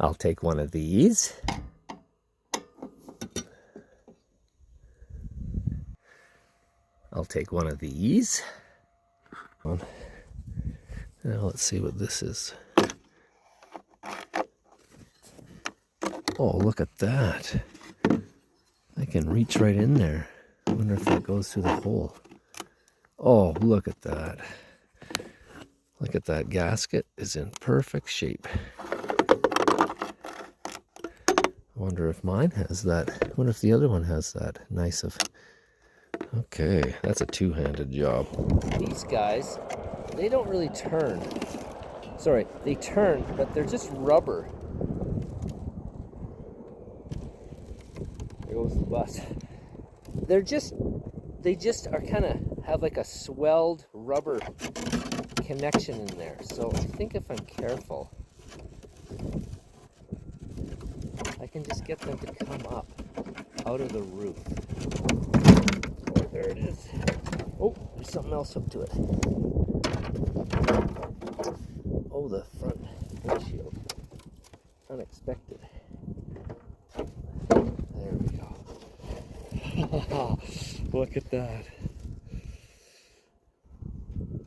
I'll take one of these. I'll take one of these. Now let's see what this is. Oh, look at that. I can reach right in there. I wonder if that goes through the hole. Oh, look at that. Look at that gasket. Is in perfect shape. I wonder if mine has that. I wonder if the other one has that. Nice of... Okay, that's a two-handed job. These guys, they don't really turn. Sorry, they turn, but they're just rubber. There goes the bus. They just are kind of have like a swelled rubber connection in there. So I think if I'm careful, I can just get them to come up out of the roof. Oh, there it is. Oh, there's something else hooked to it. Oh, the front windshield. Unexpected. There we go. Look at that.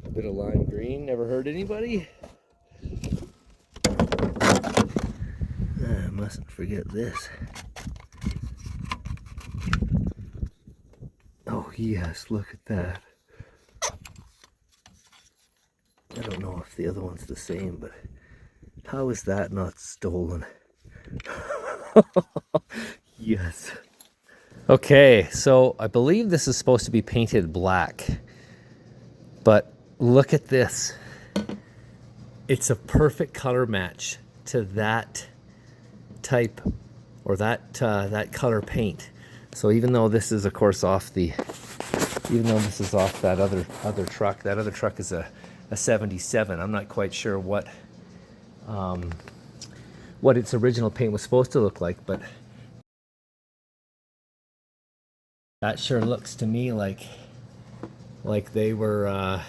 A bit of lime green, never hurt anybody. I mustn't forget this. Oh yes, look at that. I don't know if the other one's the same, but how is that not stolen? Yes. Okay, so I believe this is supposed to be painted black, but look at this. It's a perfect color match to that type or that color paint. So even though this is of course off that other truck, that other truck is a 77. I'm not quite sure what its original paint was supposed to look like, but that sure looks to me like they were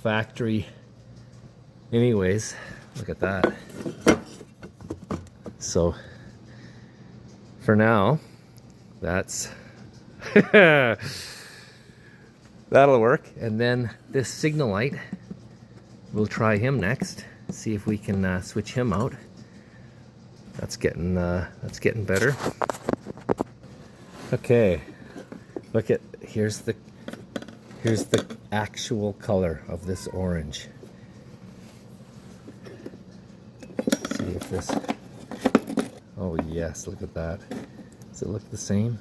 factory. Anyways, look at that. So for now, that's that'll work. And then this signal light, we'll try him next. See if we can switch him out. That's getting better. Okay, look at here's the actual color of this orange. Let's see if this. Oh yes, look at that. Does it look the same?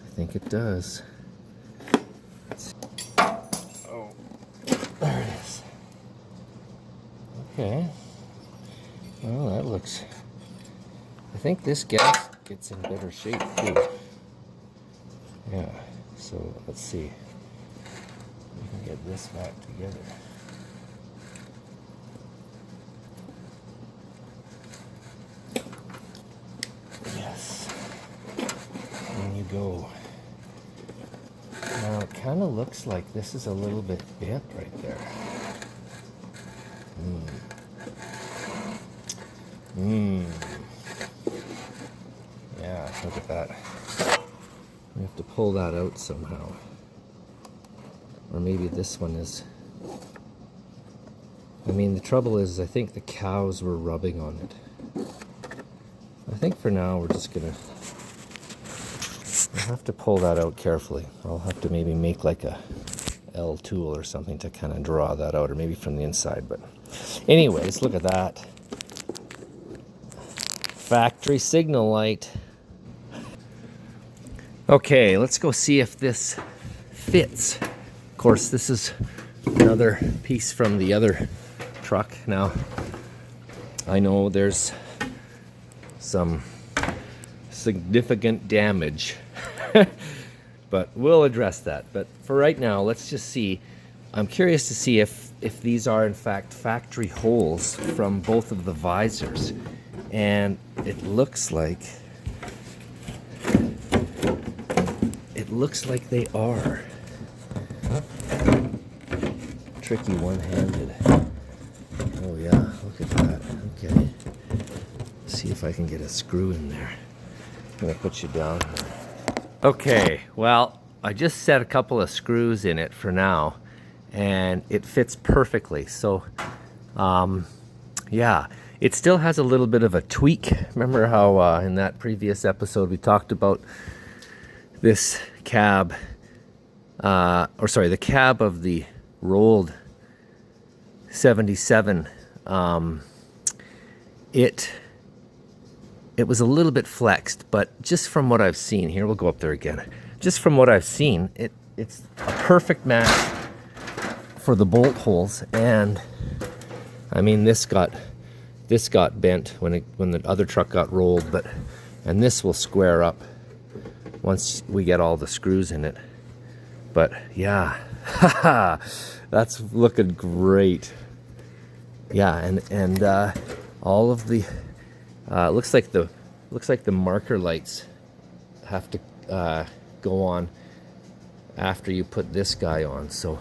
I think it does. Oh, there it is. Okay. Well, that looks... I think this gas gets in better shape too. Yeah, so let's see. We can get this back together. Yes. There you go. Now it kind of looks like this is a little bit bent right there. Yeah, look at that. We have to pull that out somehow. Or maybe this one is... I mean, the trouble is, I think the cows were rubbing on it. I think for now we're just gonna... I'll have to pull that out carefully. I'll have to maybe make like a L tool or something to kind of draw that out, or maybe from the inside. But anyways, look at that. Factory signal light. Okay, let's go see if this fits. Of course, this is another piece from the other truck. Now, I know there's some significant damage, but we'll address that. But for right now, let's just see. I'm curious to see if these are in fact factory holes from both of the visors. And it looks like they are. Tricky one-handed. Oh yeah, look at that. Okay. See if I can get a screw in there. I'm gonna put you down. Okay, well, I just set a couple of screws in it for now, and it fits perfectly. So, yeah, it still has a little bit of a tweak. Remember how in that previous episode we talked about this cab, the cab of the rolled 77. It was a little bit flexed, but just from what I've seen, here, we'll go up there again. Just from what I've seen, it's a perfect match for the bolt holes. And I mean, this got bent when the other truck got rolled, and this will square up once we get all the screws in it. But yeah, that's looking great. Yeah, and all of the looks like the marker lights have to go on after you put this guy on. So,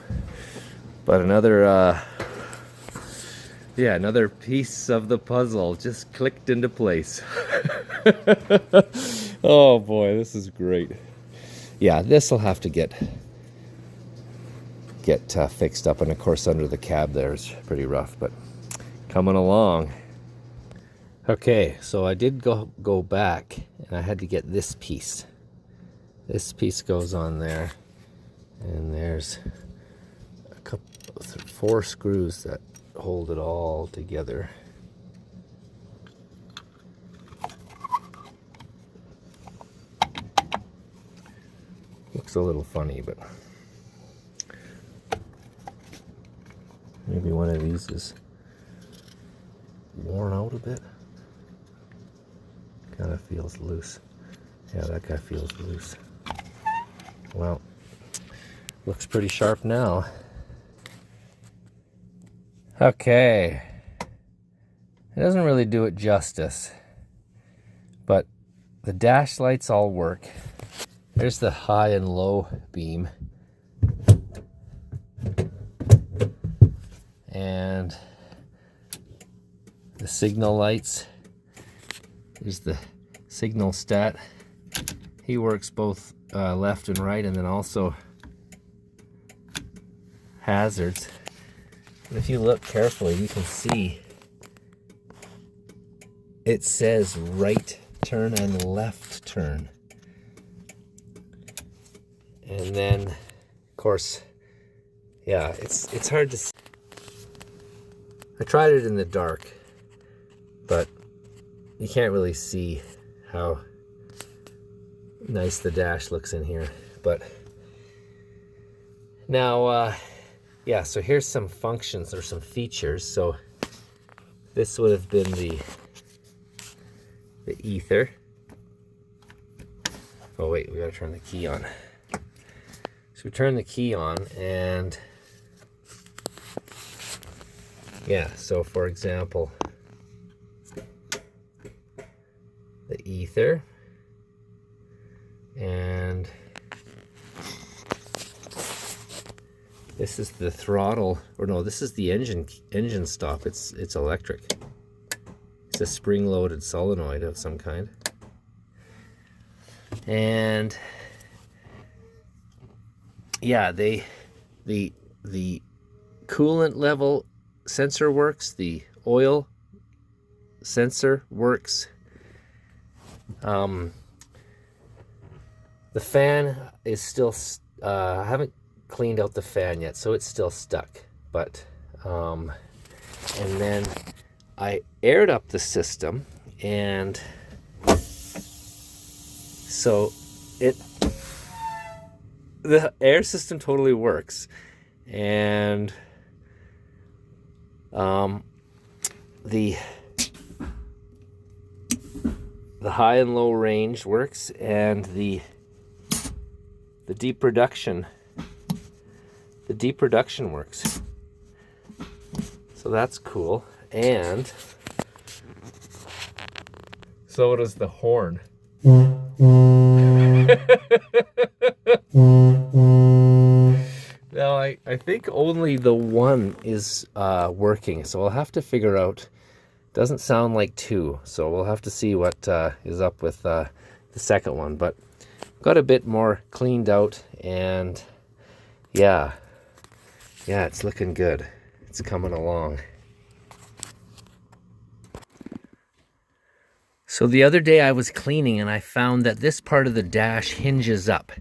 but another piece of the puzzle just clicked into place. Oh boy, this is great. Yeah, this will have to get fixed up, and of course under the cab there is pretty rough, but coming along. Okay, so I did go back, and I had to get this piece. This piece goes on there, and there's a couple, 4 screws that hold it all together. Looks a little funny, but maybe one of these is worn out a bit. Kind of feels loose. Yeah, that guy feels loose. Well, looks pretty sharp now. Okay. It doesn't really do it justice, but the dash lights all work. There's the high and low beam. And the signal lights. Here's the signal stat. He works both left and right, and then also hazards. And if you look carefully, you can see it says right turn and left turn. And then, of course, yeah, it's hard to see. I tried it in the dark, but you can't really see how nice the dash looks in here. But now, yeah, so here's some functions or some features. So this would have been the ether. Oh wait, we gotta turn the key on. So we turn the key on, and yeah, so for example, the ether, and this is the throttle, or no, this is the engine stop. It's electric. It's a spring-loaded solenoid of some kind. And yeah, the coolant level sensor works, the oil sensor works. The fan is still, I haven't cleaned out the fan yet, so it's still stuck. But, and then I aired up the system, and so the air system totally works. And the high and low range works, and the deep reduction works. So that's cool. And so does the horn. Now I think only the one is working, so I'll have to figure out Doesn't sound like 2, so we'll have to see what is up with the second one. But got a bit more cleaned out, and yeah, it's looking good. It's coming along. So the other day I was cleaning and I found that this part of the dash hinges up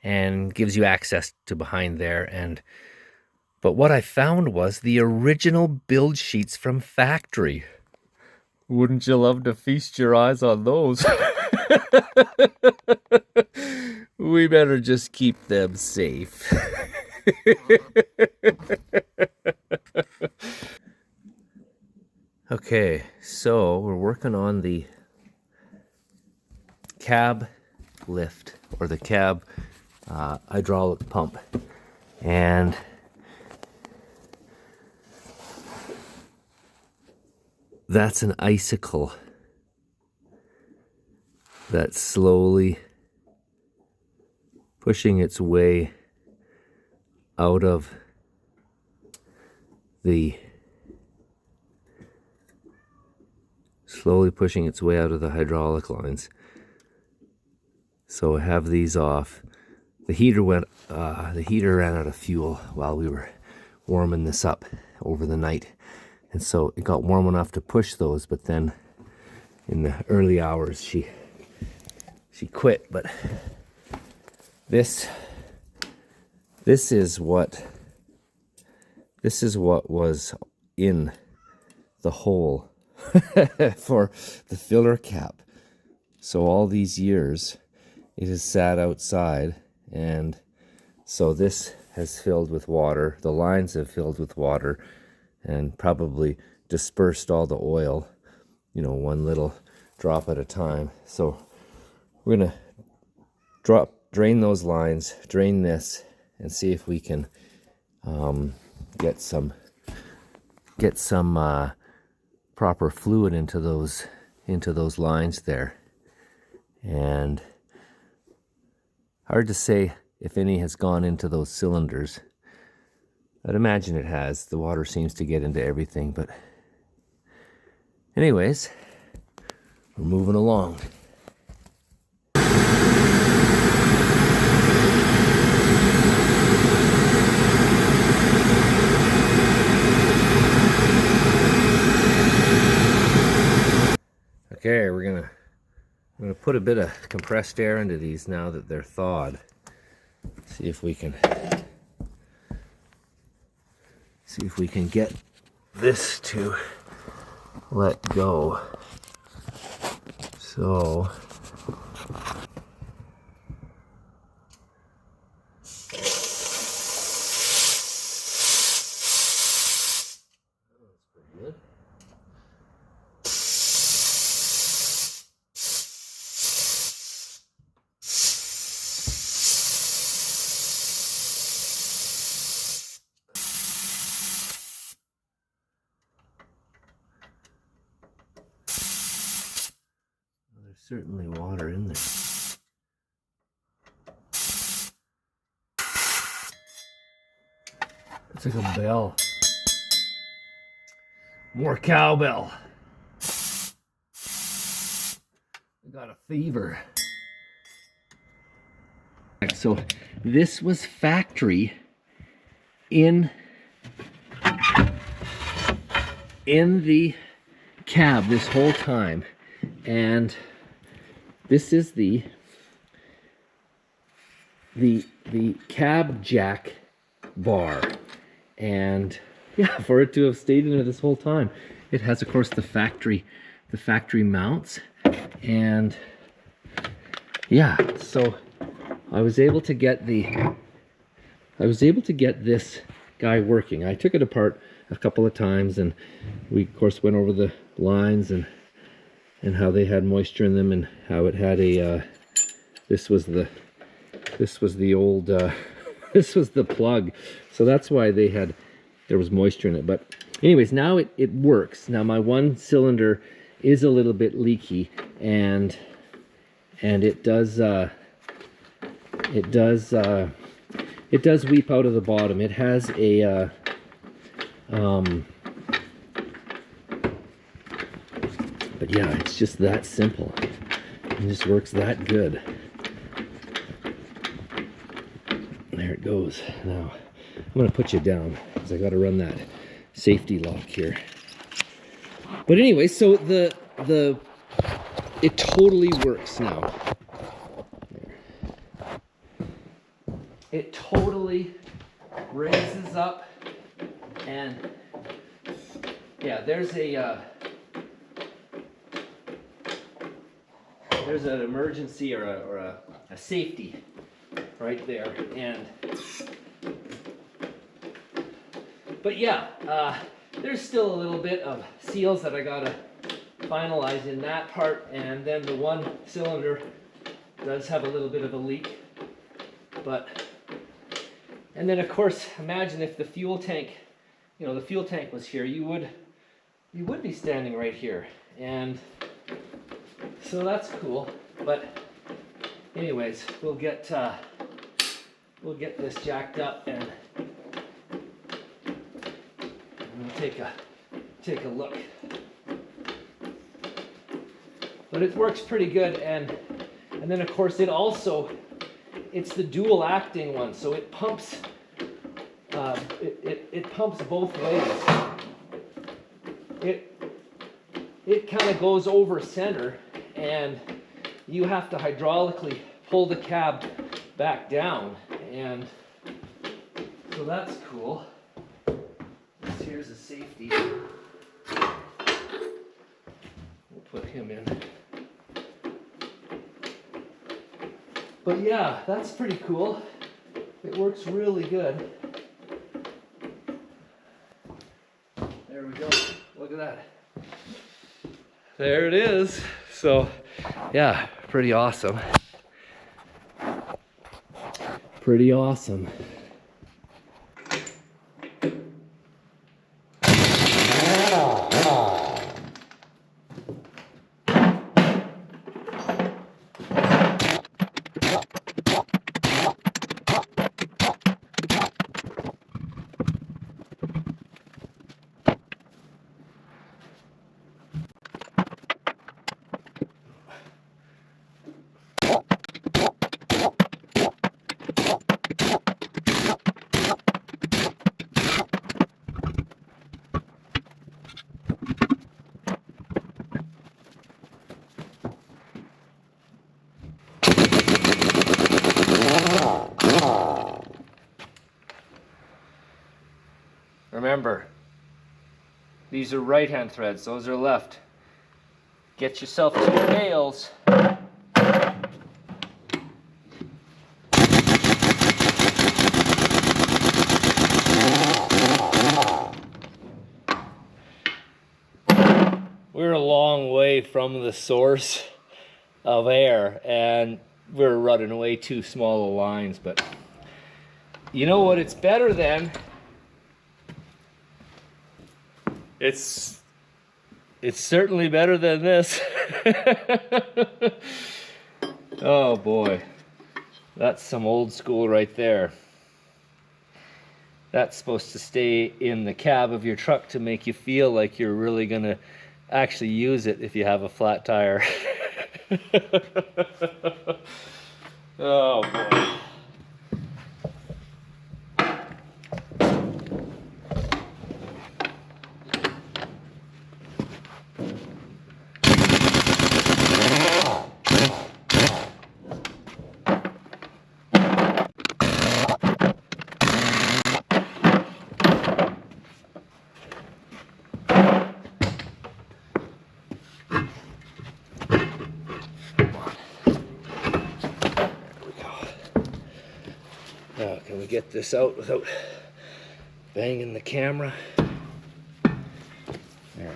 and gives you access to behind there. But what I found was the original build sheets from factory. Wouldn't you love to feast your eyes on those? We better just keep them safe. Okay, so we're working on the cab lift, or the cab hydraulic pump, and that's an icicle that's slowly pushing its way out of the hydraulic lines. So I have these off. The heater ran out of fuel while we were warming this up over the night, and so it got warm enough to push those. But then in the early hours, she quit. But this is what was in the hole for the filler cap. So all these years it has sat outside, and so this has filled with water. The lines have filled with water and probably dispersed all the oil, one little drop at a time. So we're gonna drain those lines, drain this, and see if we can get some proper fluid into those lines there. And hard to say if any has gone into those cylinders. I'd imagine it has. The water seems to get into everything, but anyways, we're moving along. Okay, I'm gonna put a bit of compressed air into these now that they're thawed. See if we can get this to let go. So certainly water in there. It's like a bell. More cowbell. I got a fever. So this was factory in the cab this whole time, and this is the cab jack bar, and yeah, for it to have stayed in there this whole time. It has, of course, the factory mounts, and yeah, so I was able to get this guy working. I took it apart a couple of times, and we of course went over the lines and how they had moisture in them, and how it had a this was the old this was the plug, so that's why there was moisture in it. But anyways, now it works. Now my one cylinder is a little bit leaky, and it does weep out of the bottom. It has a But yeah, it's just that simple. It just works that good. There it goes. Now, I'm gonna put you down because I gotta run that safety lock here. But anyway, so it totally works now. It totally raises up, and yeah, there's an emergency or a safety right there, and but yeah, there's still a little bit of seals that I gotta finalize in that part, and then the one cylinder does have a little bit of a leak, but and then of course imagine if the fuel tank, you know, the fuel tank was here, you would be standing right here, and so that's cool. But anyways, we'll get this jacked up and we'll take a look. But it works pretty good, and then of course it's the dual acting one, so it pumps it pumps both ways. It kind of goes over center, and you have to hydraulically pull the cab back down, and so that's cool. Here's a safety. We'll put him in. But yeah, that's pretty cool. It works really good. There we go. Look at that. There it is. So, yeah, pretty awesome. Pretty awesome. Remember, these are right-hand threads, those are left. Get yourself 2 nails. We're a long way from the source of air, and we're running way too small of lines, but you know what it's better than? It's certainly better than this. Oh boy, that's some old school right there. That's supposed to stay in the cab of your truck to make you feel like you're really gonna actually use it if you have a flat tire. Oh boy. Now, can we get this out without banging the camera? There we go.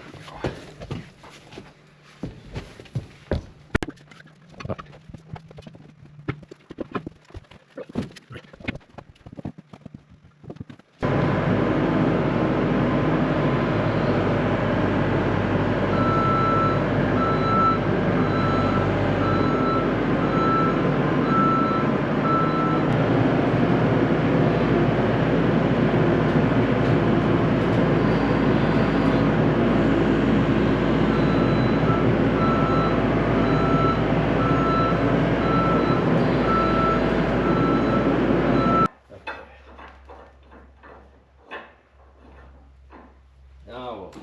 go.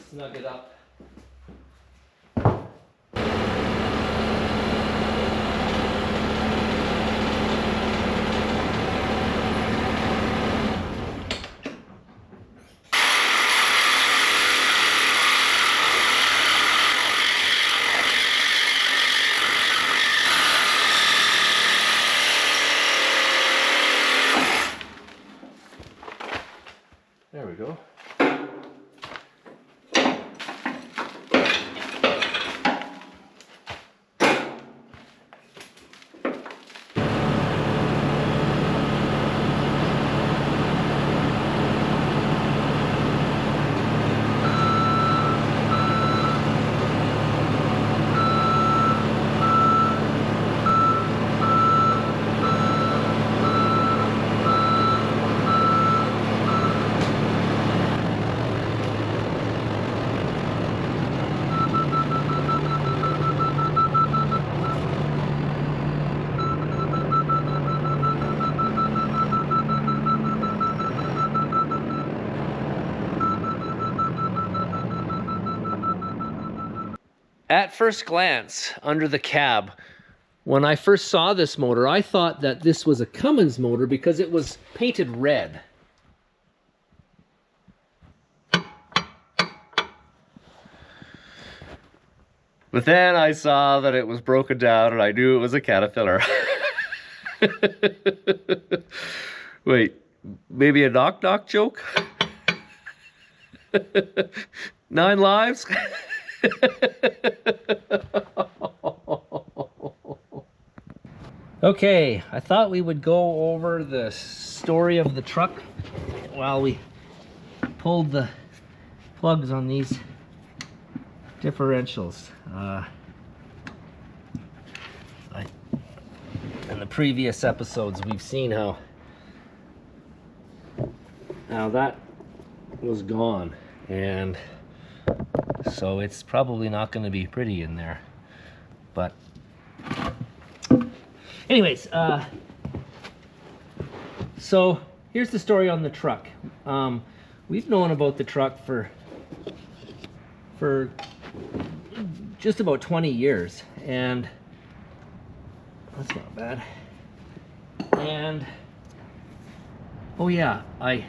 Snug it up. There we go. At first glance, under the cab, when I first saw this motor, I thought that this was a Cummins motor because it was painted red. But then I saw that it was broken down and I knew it was a Caterpillar. Wait, maybe a knock-knock joke? 9 lives? Okay, I thought we would go over the story of the truck while we pulled the plugs on these differentials. In the previous episodes, we've seen how that was gone, and so it's probably not going to be pretty in there. But anyways, so here's the story on the truck. We've known about the truck for just about 20 years, and that's not bad. And oh yeah, I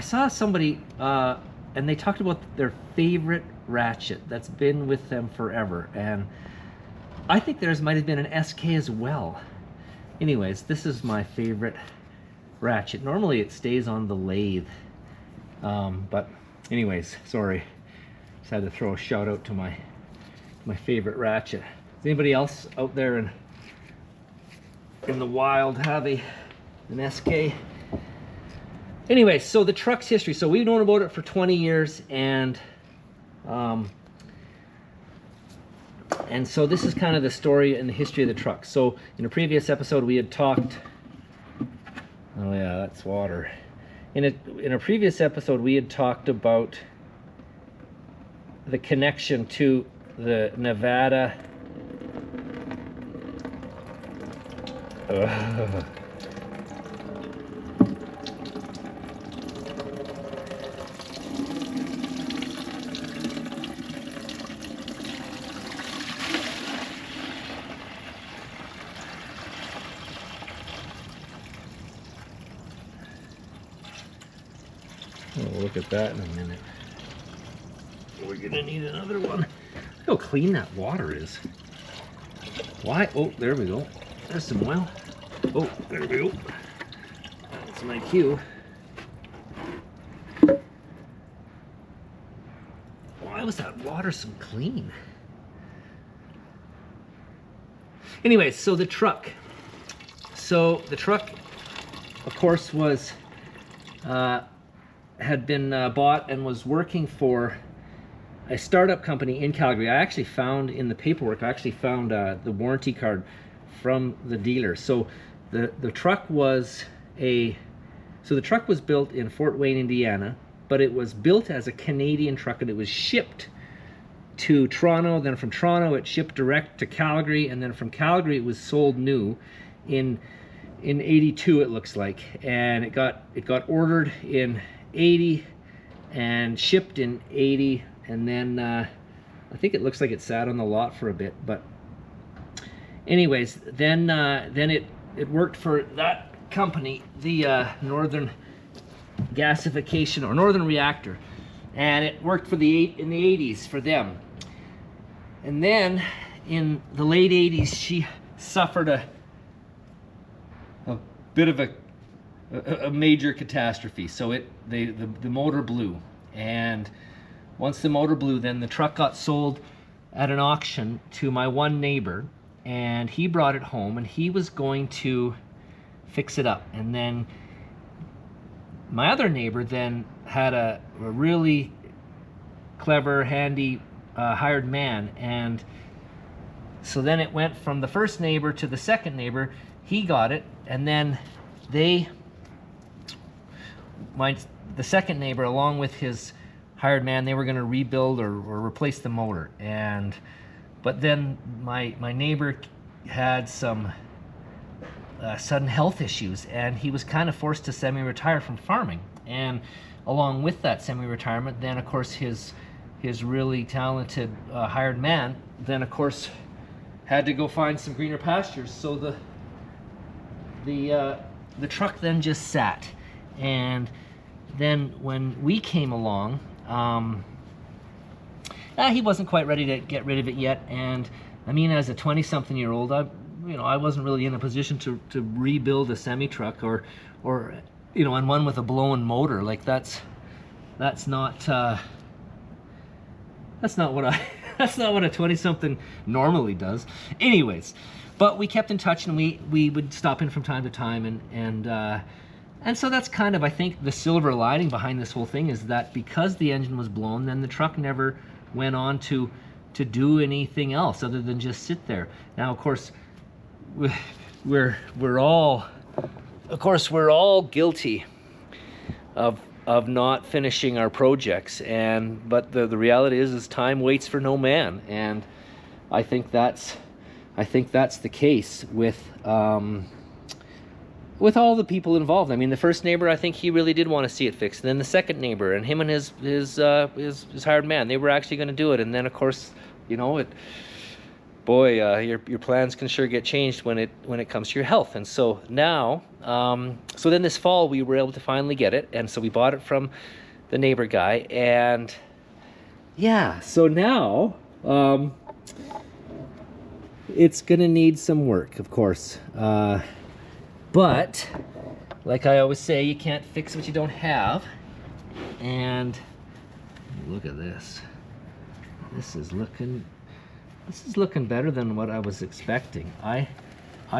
saw somebody and they talked about their favorite ratchet that's been with them forever, and I think theirs might have been an SK as well. Anyways, this is my favorite ratchet. Normally it stays on the lathe, but anyways, sorry, just had to throw a shout out to my favorite ratchet. Does anybody else out there in the wild have an SK? Anyway, so the truck's history. So we've known about it for 20 years, and so this is kind of the story and the history of the truck. So in a previous episode we had talked, oh yeah, that's water. In a previous episode we had talked about the connection to the Nevada we'll look at that in a minute. We're gonna need another one. Look how clean that water is. Why? Oh, there we go. There's some oil. Oh, there we go. That's my cue. Why was that water so clean? Anyways, so the truck. So the truck, of course, was had been bought and was working for a startup company in Calgary. I actually found in the paperwork, the warranty card from the dealer. So the truck was built in Fort Wayne, Indiana, but it was built as a Canadian truck, and it was shipped to Toronto. Then from Toronto it shipped direct to Calgary, and then from Calgary it was sold new in '82, it looks like, and it got ordered in 80 and shipped in 80, and then I think it looks like it sat on the lot for a bit, but anyways, then it worked for that company, the Northern Gasification or Northern Reactor, and it worked for in the 80s for them. And then in the late 80s, she suffered a bit of a major catastrophe. So the motor blew, and once the motor blew, then the truck got sold at an auction to my one neighbor, and he brought it home and he was going to fix it up. And then my other neighbor then had a really clever, handy hired man, and so then it went from the first neighbor to the second neighbor. He got it, and then the second neighbor, along with his hired man, they were going to rebuild or replace the motor. But then my neighbor had some sudden health issues, and he was kind of forced to semi-retire from farming. And along with that semi-retirement, then of course his really talented hired man then of course had to go find some greener pastures. So the truck then just sat, and then when we came along, he wasn't quite ready to get rid of it yet. And I mean, as a 20-something-year-old, I wasn't really in a position to rebuild a semi truck or and one with a blown motor. Like that's not what that's not what a 20-something normally does. Anyways, but we kept in touch, and we would stop in from time to time, and so that's kind of, I think, the silver lining behind this whole thing, is that because the engine was blown, then the truck never went on to do anything else other than just sit there. Now, of course, we're all guilty of not finishing our projects, but the reality is time waits for no man, and I think that's the case with all the people involved. I mean, the first neighbor, I think he really did want to see it fixed. And then the second neighbor, and him and his hired man, they were actually going to do it. And then, of course, your plans can sure get changed when it comes to your health. And so now, so then this fall we were able to finally get it, and so we bought it from the neighbor guy, and yeah, so now it's gonna need some work, of course. But like I always say, you can't fix what you don't have. And look at this. This is looking better than what I was expecting. I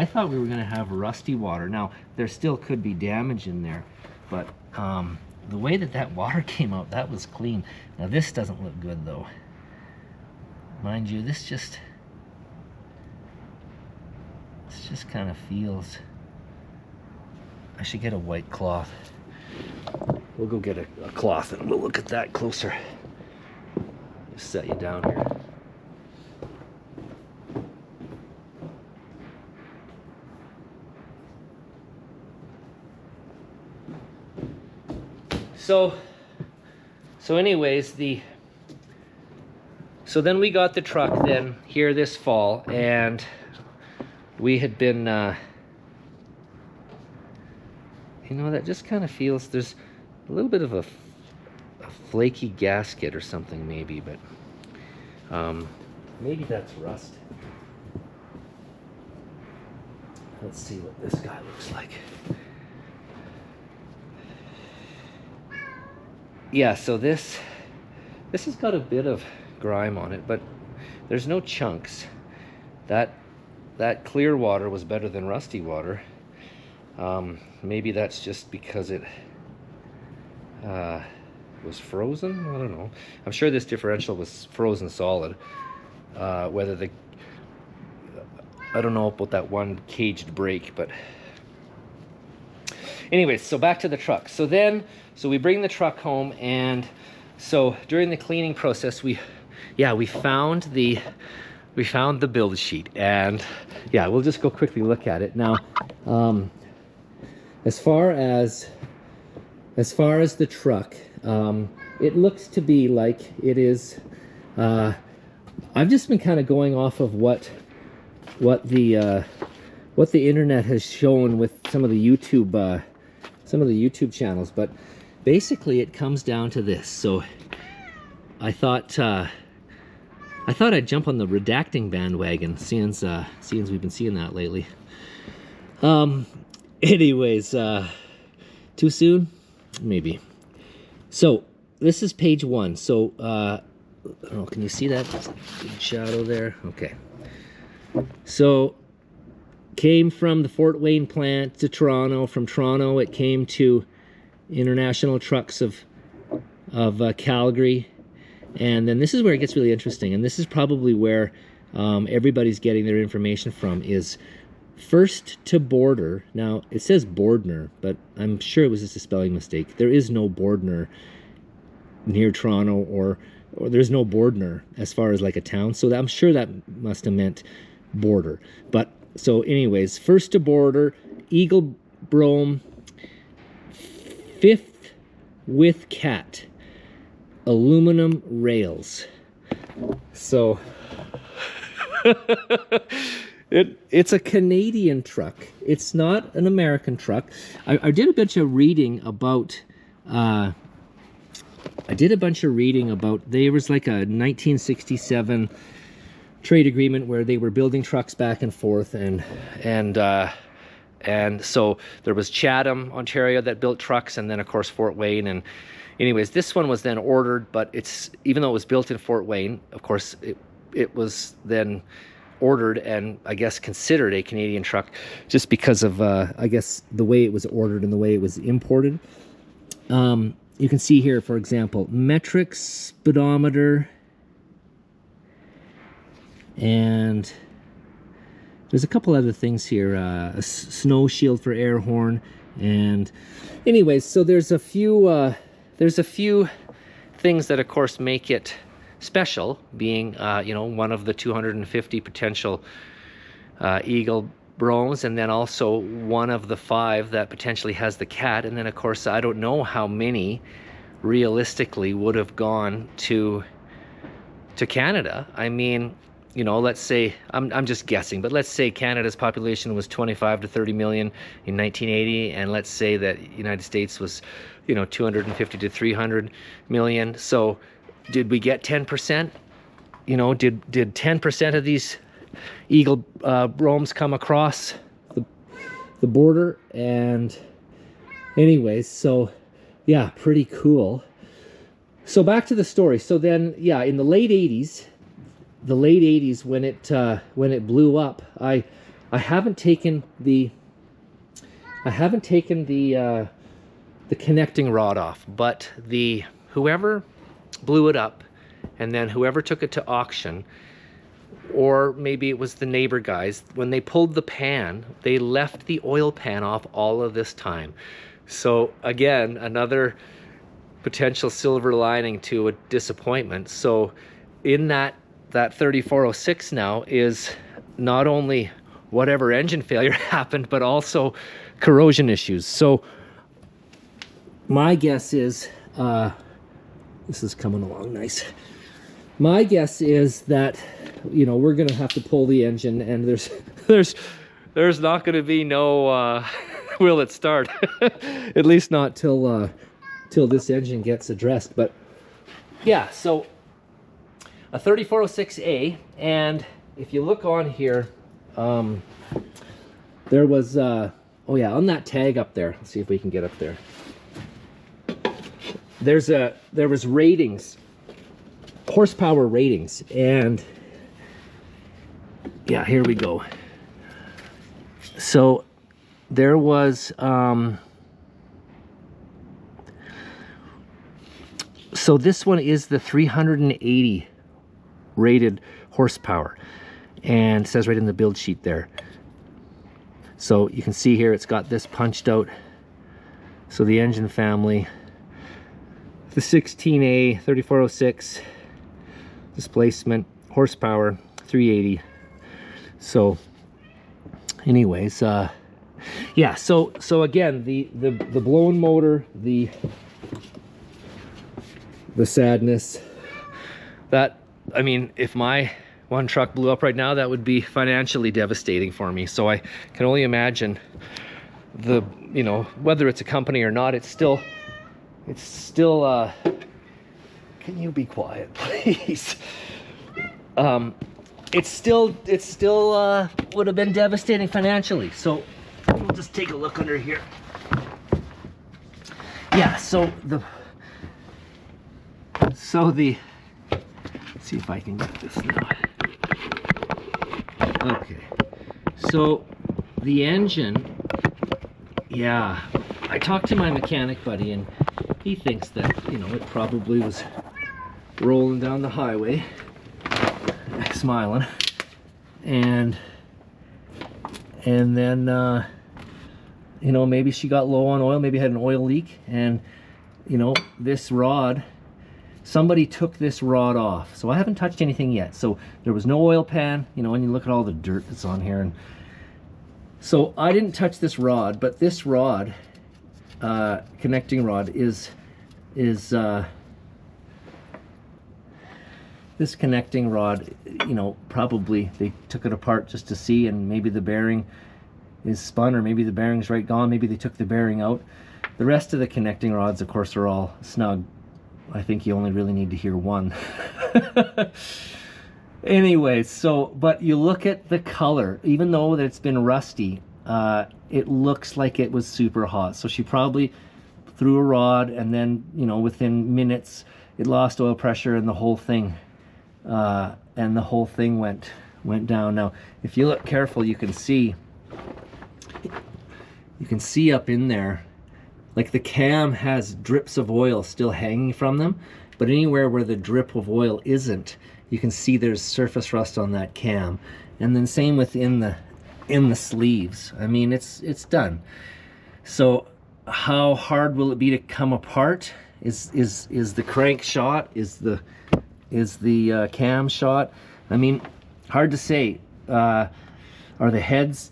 thought we were going to have rusty water. Now, there still could be damage in there, but the way that water came out, that was clean. Now, this doesn't look good, though. Mind you, this just kind of feels... I should get a white cloth. We'll go get a cloth and we'll look at that closer. Just set you down here. So anyways, so then we got the truck then here this fall, and we had been that just kind of feels, there's a little bit of a flaky gasket or something, maybe, but maybe that's rust. Let's see what this guy looks like. Yeah, so this has got a bit of grime on it, but there's no chunks. That clear water was better than rusty water. Maybe that's just because it was frozen. I don't know. I'm sure this differential was frozen solid. I don't know about that one caged brake, but anyways, so back to the truck. So we bring the truck home, and so during the cleaning process, we found the build sheet, and yeah, we'll just go quickly look at it now. As far as as far as the truck, it looks to be like it is. I've just been kind of going off of what the internet has shown with some of the YouTube channels, but basically it comes down to this. So I thought I'd jump on the redacting bandwagon, seeing we've been seeing that lately. Anyways, too soon? Maybe. So this is page 1. So I don't know, can you see that big shadow there? Okay. So came from the Fort Wayne plant to Toronto. From Toronto, it came to International Trucks of Calgary. And then this is where it gets really interesting, and this is probably where everybody's getting their information from, is first to border. Now, it says Bordner, but I'm sure it was just a spelling mistake. There is no Bordner near Toronto, or there's no Bordner as far as like a town, so I'm sure that must have meant border. But, so anyways, first to border, Eagle Brome, 5th with cat. Aluminum rails. So it's a Canadian truck. It's not an American truck. I did a bunch of reading about there was like a 1967 trade agreement where they were building trucks back and forth, and so there was Chatham, Ontario, that built trucks, and then of course Fort Wayne. And anyways, this one was then ordered, but even though it was built in Fort Wayne, of course, it was then ordered and I guess considered a Canadian truck just because of, I guess, the way it was ordered and the way it was imported. You can see here, for example, metric speedometer, and there's a couple other things here, a snow shield for air horn. And anyways, so there's a few things that of course make it special, being you know, one of the 250 potential Eagle Bromes, and then also one of the 5 that potentially has the cat. And then of course I don't know how many realistically would have gone to Canada. I mean, you know, let's say, I'm just guessing, but let's say Canada's population was 25 to 30 million in 1980, and let's say that United States was, you know, 250 to 300 million. So did we get 10%? You know, did 10% of these Eagle Bromes come across the border? And anyways, so yeah, pretty cool. So back to the story. So then, yeah, in the late 80s, when it blew up, I haven't taken the connecting rod off, but whoever blew it up, and then whoever took it to auction, or maybe it was the neighbor guys, when they pulled the pan, they left the oil pan off all of this time. So again, another potential silver lining to a disappointment. So in that 3406 now is not only whatever engine failure happened, but also corrosion issues. So my guess is, this is coming along nice. My guess is that, you know, we're gonna have to pull the engine, and there's not gonna be no will it start. At least not till this engine gets addressed. But yeah, so a 3406A, and if you look on here, there was oh yeah, on that tag up there, let's see if we can get up there. There was ratings, horsepower ratings, and yeah, here we go. So there was so this one is the 380 rated horsepower, and it says right in the build sheet there. So you can see here it's got this punched out. So the engine family, the 16A 3406, displacement, horsepower 380. So anyways, Yeah, so again, the blown motor, the sadness, that, I mean, if my one truck blew up right now, that would be financially devastating for me. So I can only imagine the, you know, whether it's a company or not, it's still can you be quiet, please? It's still would have been devastating financially. So we'll just take a look under here. Yeah, so the let's see if I can get this now. Okay, so the engine, yeah, I talked to my mechanic buddy and he thinks that, you know, it probably was rolling down the highway, smiling, and then you know, maybe she got low on oil, maybe had an oil leak, and you know, this rod, somebody took this rod off. So I haven't touched anything yet. So there was no oil pan, you know, and you look at all the dirt that's on here, and so I didn't touch this rod, but this rod, connecting rod, is this connecting rod, you know, probably they took it apart just to see, and maybe the bearing is spun, or maybe the bearing's right gone, maybe they took the bearing out. The rest of the connecting rods, of course, are all snug. I think you only really need to hear one. Anyway, so, but you look at the color, even though that it's been rusty, it looks like it was super hot. So she probably threw a rod, and then, you know, within minutes it lost oil pressure, and the whole thing went down. Now if you look careful, you can see up in there, like the cam has drips of oil still hanging from them, but anywhere where the drip of oil isn't, you can see there's surface rust on that cam. And then same within the sleeves. I mean, it's done. So how hard will it be to come apart? Is the crank shot? Is the cam shot? I mean, hard to say. Are the heads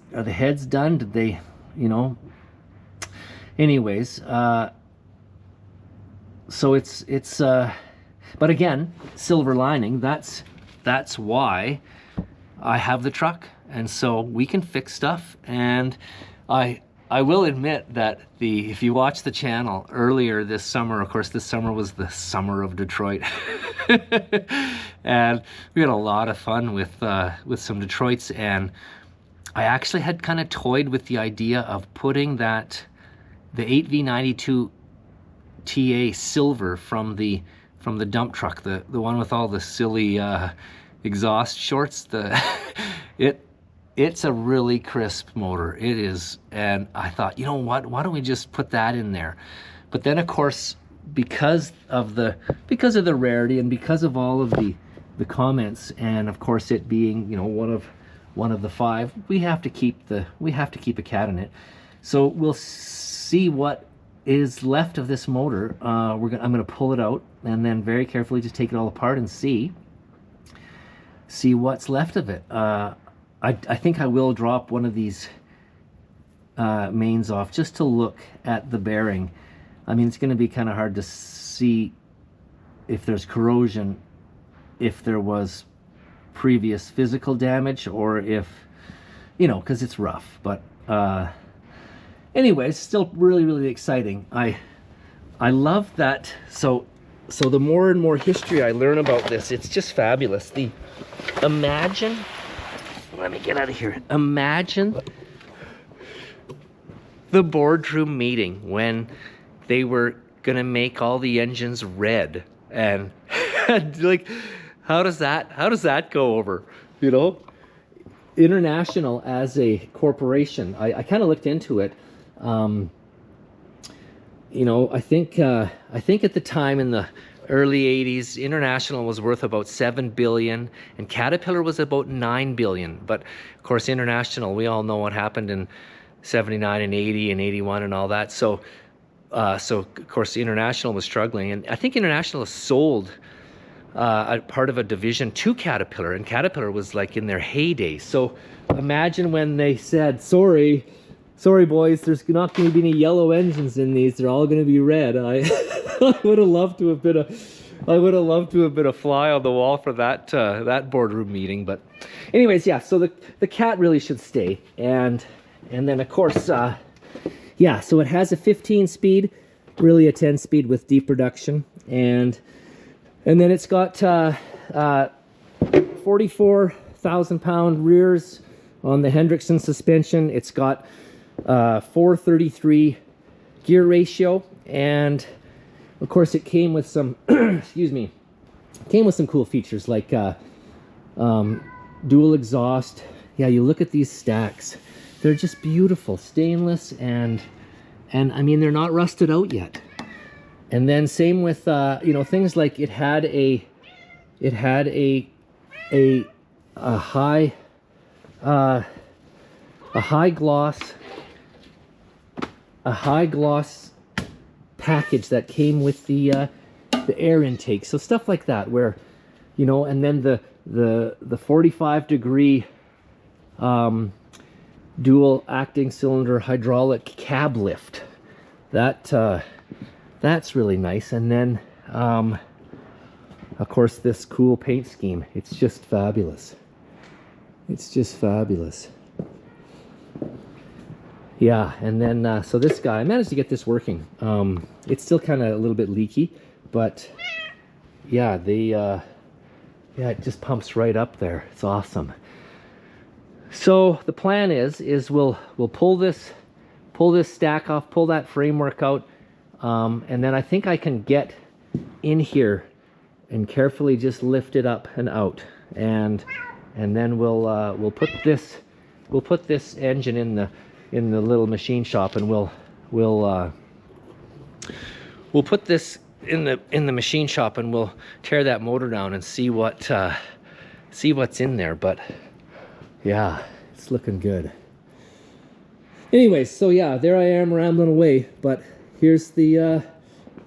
done? Did they, you know? Anyways, so it's but again, silver lining, that's why I have the truck, and so we can fix stuff. And I will admit that if you watch the channel earlier this summer, of course this summer was the summer of Detroit, and we had a lot of fun with some Detroits, and I actually had kind of toyed with the idea of putting the 8V92 TA silver from the dump truck, the one with all the silly exhaust shorts. It's a really crisp motor. It is, and I thought, you know what? Why don't we just put that in there? But then, of course, because of the rarity, and because of all of the comments, and of course it being, you know, one of the 5, we have to keep a cat in it. So we'll see what is left of this motor. I'm gonna pull it out and then very carefully just take it all apart and see what's left of it. I think I will drop one of these mains off just to look at the bearing. I mean, it's going to be kind of hard to see if there's corrosion, if there was previous physical damage, or if, you know, because it's rough. But anyways, still really exciting. I love that. So the more and more history I learn about this, it's just fabulous. Imagine, let me get out of here. Imagine the boardroom meeting when they were gonna make all the engines red, and like, how does that go over? You know, International as a corporation, I kind of looked into it. You know, I think at the time in the early 80s, International was worth about 7 billion and Caterpillar was about 9 billion. But of course, International, we all know what happened in 79 and 80 and 81 and all that. So of course, International was struggling, and I think International has sold a part of a division to Caterpillar, and Caterpillar was like in their heyday. So imagine when they said, sorry, Sorry, boys, there's not going to be any yellow engines in these. They're all going to be red. I would have loved to have been a fly on the wall for that that boardroom meeting. But anyways, yeah. So the cat really should stay, and then of course, yeah. So it has a 15 speed, really a 10 speed with deep reduction, and then it's got 44,000 pound rears on the Hendrickson suspension. It's got 433 gear ratio, and of course it came with some excuse me, came with some cool features like dual exhaust. Yeah, you look at these stacks, they're just beautiful, stainless, and I mean, they're not rusted out yet. And then same with you know, things like it had a high gloss package that came with the air intake. So stuff like that, where, you know, and then the 45 degree dual acting cylinder hydraulic cab lift. That's really nice. And then of course this cool paint scheme. It's just fabulous. It's just fabulous. Yeah, and then so this guy, I managed to get this working. It's still kind of a little bit leaky, but yeah, yeah, it just pumps right up there. It's awesome. So the plan is we'll pull this stack off, pull that framework out, and then I think I can get in here and carefully just lift it up and out, and then we'll put this engine in the little machine shop, and we'll put this in the machine shop, and we'll tear that motor down and see what's in there. But yeah, it's looking good. Anyways, so yeah, there I am rambling away, but here's the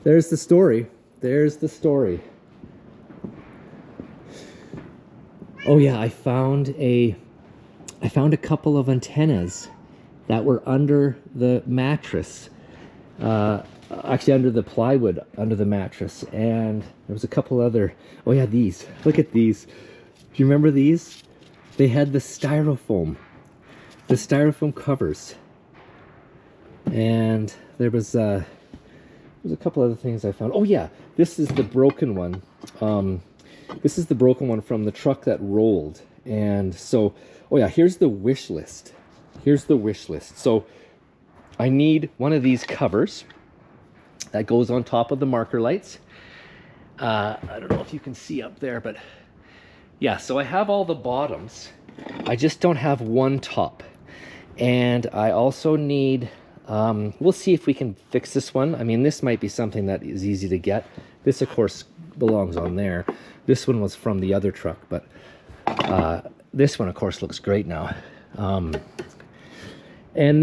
there's the story. There's the story. Oh yeah, I found a couple of antennas that were under the mattress, actually under the plywood under the mattress, and there was a couple other. Oh yeah, these. Look at these. Do you remember these? They had the styrofoam covers, and there was a couple other things I found. Oh yeah, this is the broken one. This is the broken one from the truck that rolled. And so, oh yeah, here's the wish list. Here's the wish list. So I need one of these covers that goes on top of the marker lights. I don't know if you can see up there, but yeah, so I have all the bottoms. I just don't have one top. And I also need, we'll see if we can fix this one. I mean, this might be something that is easy to get. This, of course, belongs on there. This one was from the other truck, but this one, of course, looks great now. And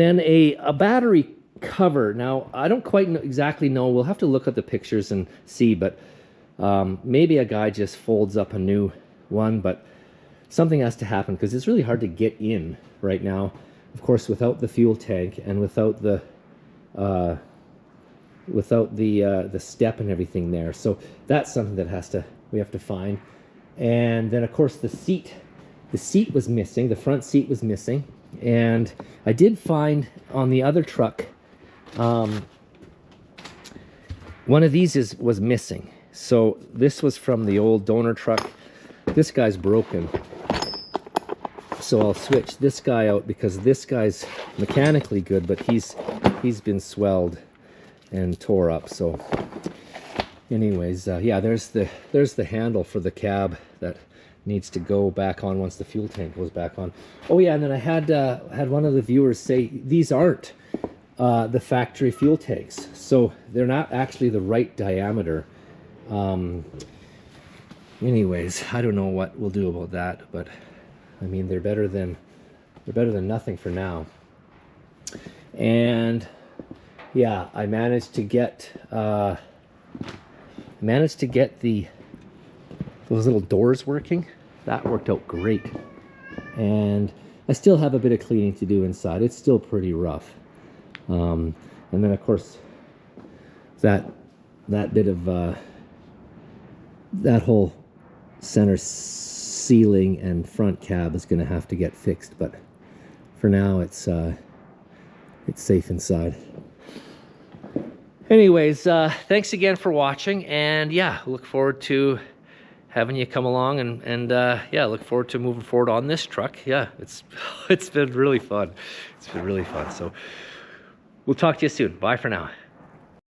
then a battery cover. Now, I don't quite exactly know. We'll have to look at the pictures and see, but maybe a guy just folds up a new one, but something has to happen because it's really hard to get in right now. Of course, without the fuel tank and without the step and everything there. So that's something that we have to find. And then of course the seat was missing. The front seat was missing. And I did find on the other truck, one of these was missing. So this was from the old donor truck. This guy's broken. So I'll switch this guy out because this guy's mechanically good, but he's been swelled and tore up. So anyways, yeah, there's the handle for the cab that needs to go back on once the fuel tank goes back on. Oh yeah, and then I had one of the viewers say these aren't the factory fuel tanks, so they're not actually the right diameter. Anyways, I don't know what we'll do about that, but I mean, they're better than nothing for now. And yeah, I managed to get those little doors working. That worked out great. And I still have a bit of cleaning to do inside. It's still pretty rough. And then of course that bit of that whole center ceiling and front cab is going to have to get fixed, but for now it's safe inside. Anyways, thanks again for watching, and yeah, look forward to having you come along, and yeah, look forward to moving forward on this truck. Yeah, it's been really fun. It's been really fun. So we'll talk to you soon. Bye for now.